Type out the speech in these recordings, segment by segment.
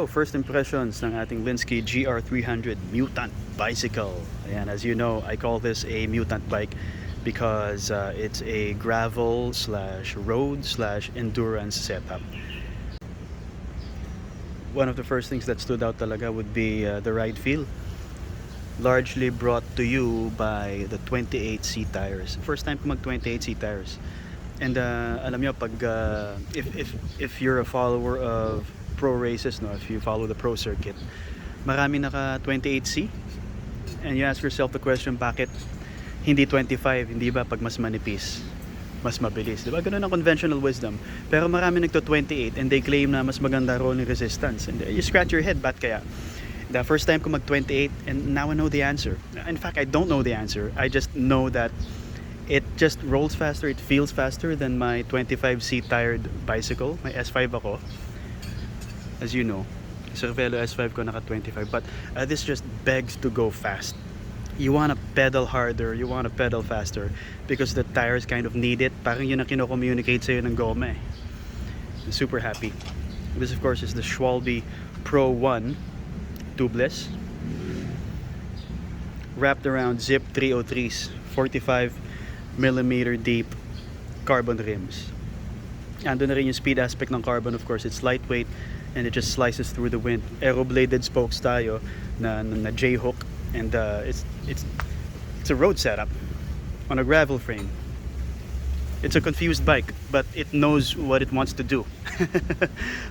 first impressions ng ating Lynskey GR300 Mutant Bicycle. Ayan, as you know, I call this a mutant bike because it's a gravel slash road slash endurance setup. One of the first things that stood out talaga would be the ride feel. Largely brought to you by the 28C tires. First time ko mag 28C tires. And alam nyo, pag if you're a follower of pro races, no, if you follow the pro circuit, marami naka 28C, and you ask yourself the question, bakit hindi 25? Hindi ba pag mas manipis, mas mabilis? Diba? Ganun ang conventional wisdom. Pero marami nagto 28 and they claim na mas maganda rolling resistance. And you scratch your head, ba't kaya? The first time ko mag 28, and now I know the answer. In fact, I don't know the answer. I just know that it just rolls faster, it feels faster than my 25C tired bicycle. May S5 ako, as you know. Cervelo S5 ko naka 25, but this just begs to go fast. You want to pedal harder, you want to pedal faster because the tires kind of need it. Parang yun ang kino-communicate sa'yo ng goma eh. I'm super happy. This of course is the Schwalbe Pro 1 tubeless, wrapped around Zip 303s, 45mm deep carbon rims. Ando na rin yung speed aspect ng carbon, of course. It's lightweight and it just slices through the wind. Aero-bladed spokes tayo na J-hook, and it's a road setup on a gravel frame. It's a confused bike, but it knows what it wants to do.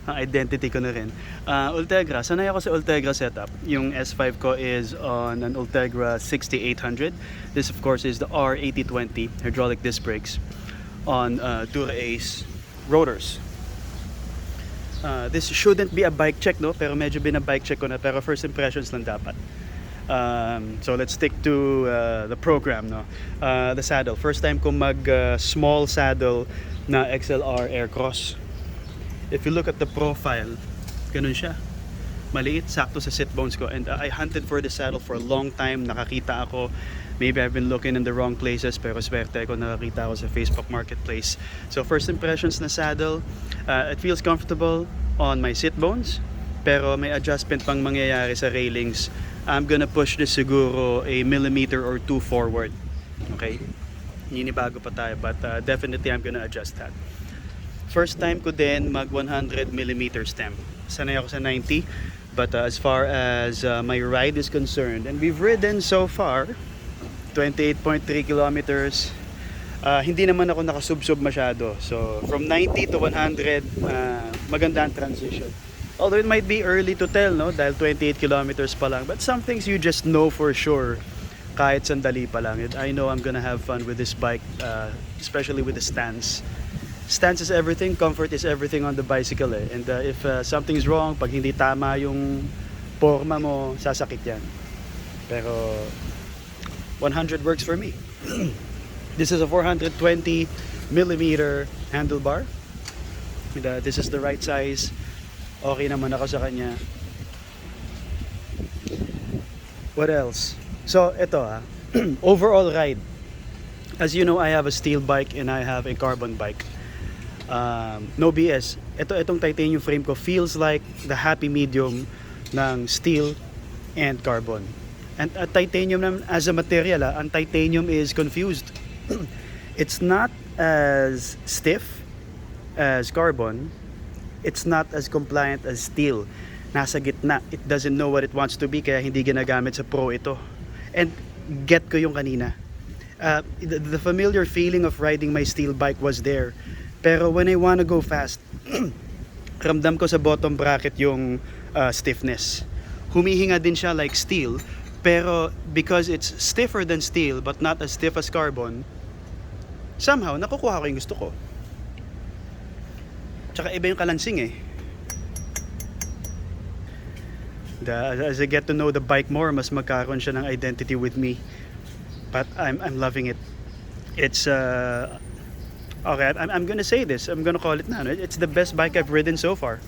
Ang identity ko na rin. Ultegra, sanay ako sa Ultegra setup. Yung S5 ko is on an Ultegra 6800. This of course is the R8020 hydraulic disc brakes on DURA-ACE rotors. This shouldn't be a bike check, no? Pero medyo bina-bike check ko na, pero first impressions lang dapat. So let's stick to the program, no? The saddle. First time ko mag small saddle na XLR Aircross. If you look at the profile, ganun siya. Maliit, sakto sa sit bones ko. And I hunted for the saddle for a long time. Nakakita ako. Maybe I've been looking in the wrong places, pero swerte ko nakakita ako sa Facebook Marketplace. So first impressions na saddle, it feels comfortable on my sit bones, pero may adjustment pang mangyayari sa railings. I'm gonna push this siguro a millimeter or two forward. Okay? Ninibago pa tayo, but definitely I'm gonna adjust that. First time ko din mag 100mm stem. Sanay ako sa 90, but as far as my ride is concerned, and we've ridden so far 28.3 kilometers. Hindi naman ako nakasubsob masyado. So from 90 to 100, maganda ang transition. Although it might be early to tell, no? Dahil 28 kilometers pa lang. But some things you just know for sure kahit sandali pa lang. And I know I'm gonna have fun with this bike, especially with the stance. Stance is everything, comfort is everything on the bicycle eh. And if something's wrong, pag hindi tama yung forma mo, sasakit yan. Pero 100 works for me. This is a 420mm handlebar. And, this is the right size. Okay naman ako sa kanya. What else? So ito overall ride. As you know, I have a steel bike and I have a carbon bike. No BS. Itong titanium frame ko feels like the happy medium ng steel and carbon. And titanium as a material, ang titanium is confused. It's not as stiff as carbon. It's not as compliant as steel. Nasa gitna. It doesn't know what it wants to be, kaya hindi ginagamit sa pro ito. And get ko yung kanina. The familiar feeling of riding my steel bike was there. Pero when I wanna go fast, ramdam ko sa bottom bracket yung stiffness. Humihinga din siya like steel. Pero because it's stiffer than steel but not as stiff as carbon, somehow nakukuha ko yung gusto ko. Tsaka iba yung kalansing eh. As I get to know the bike more, mas magkakaroon siya ng identity with me. But I'm loving it. It's okay, I'm gonna say this. I'm gonna call it now. It's the best bike I've ridden so far.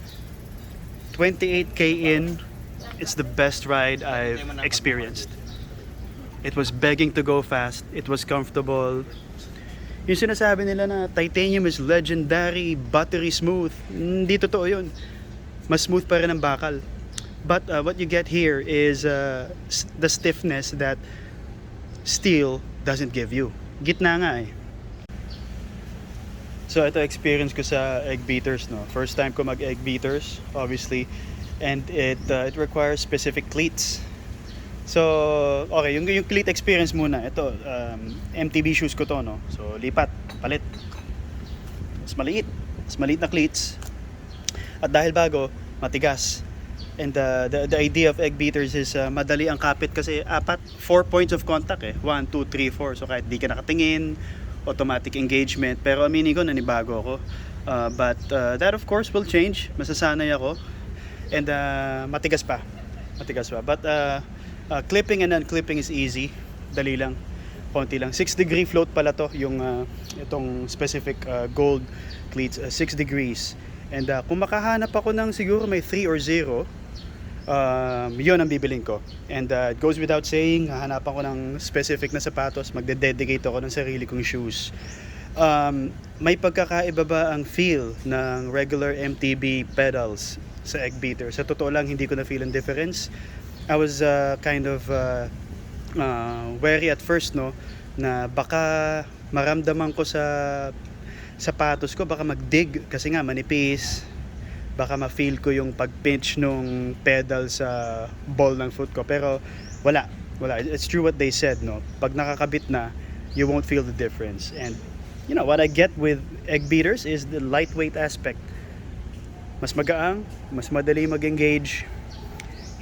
28K in. It's the best ride I've experienced. It was begging to go fast. It was comfortable. Yung sinasabi nila na titanium is legendary, buttery smooth. Hindi totoo yun. Mas smooth pa rin ang bakal. But what you get here is the stiffness that steel doesn't give you. Gitna nga eh. So ito experience ko sa egg beaters, no. First time ko mag egg beaters, obviously, and it requires specific cleats. So okay, yung cleat experience muna. Ito MTB shoes ko to, no. So lipat, palit. Mas maliit na cleats. At dahil bago, matigas. And the idea of egg beaters is madali ang kapit kasi 4 points of contact eh. 1, 2, 3, 4. So kahit di ka nakatingin, automatic engagement. Pero aminin ko, nanibago ako. But that of course will change. Masasanay ako. And matigas pa. But clipping and unclipping is easy. Dali lang. Konti lang. 6-degree float pala to. Yung itong specific gold cleats. 6 degrees. And kung makahanap ako ng siguro may 3 or 0, yun ang bibiling ko. And it goes without saying, hahanapan ko ng specific na sapatos, magde-dedicate ako ng sarili kong shoes. May pagkakaiba ba ang feel ng regular MTB pedals sa egg beater? Sa totoo lang, hindi ko na feel ang difference. I was kind of wary at first, no, na baka maramdaman ko sa sapatos ko, baka magdig kasi nga manipis, baka ma-feel ko yung pag-pinch nung pedal sa ball ng foot ko, pero wala. It's true what they said, no, pag nakakabit na, you won't feel the difference. And you know what I get with egg beaters is the lightweight aspect. Mas magaang, mas madali mag-engage.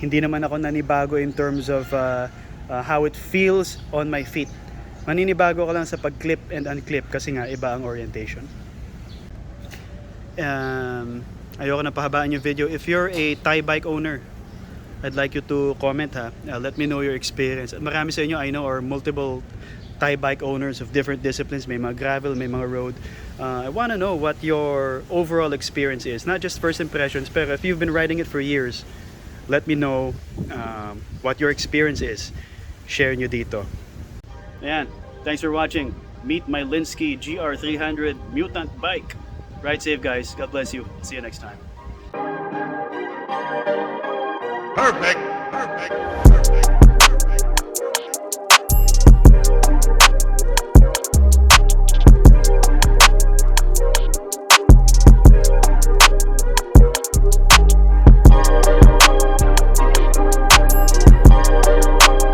Hindi naman ako nanibago in terms of how it feels on my feet. Maninibago ko lang sa pag-clip and unclip kasi nga iba ang orientation. Ayoko na pahabaan yung video. If you're a Thai bike owner, I'd like you to comment ha. Let me know your experience. Marami sa inyo I know are multiple Thai bike owners of different disciplines. May mga gravel, may mga road. I want to know what your overall experience is. Not just first impressions, pero if you've been riding it for years, let me know what your experience is. Share nyo dito. Ayan. Thanks for watching. Meet my Lynskey GR300 Mutant bike. Ride safe, guys. God bless you. See you next time. Perfect.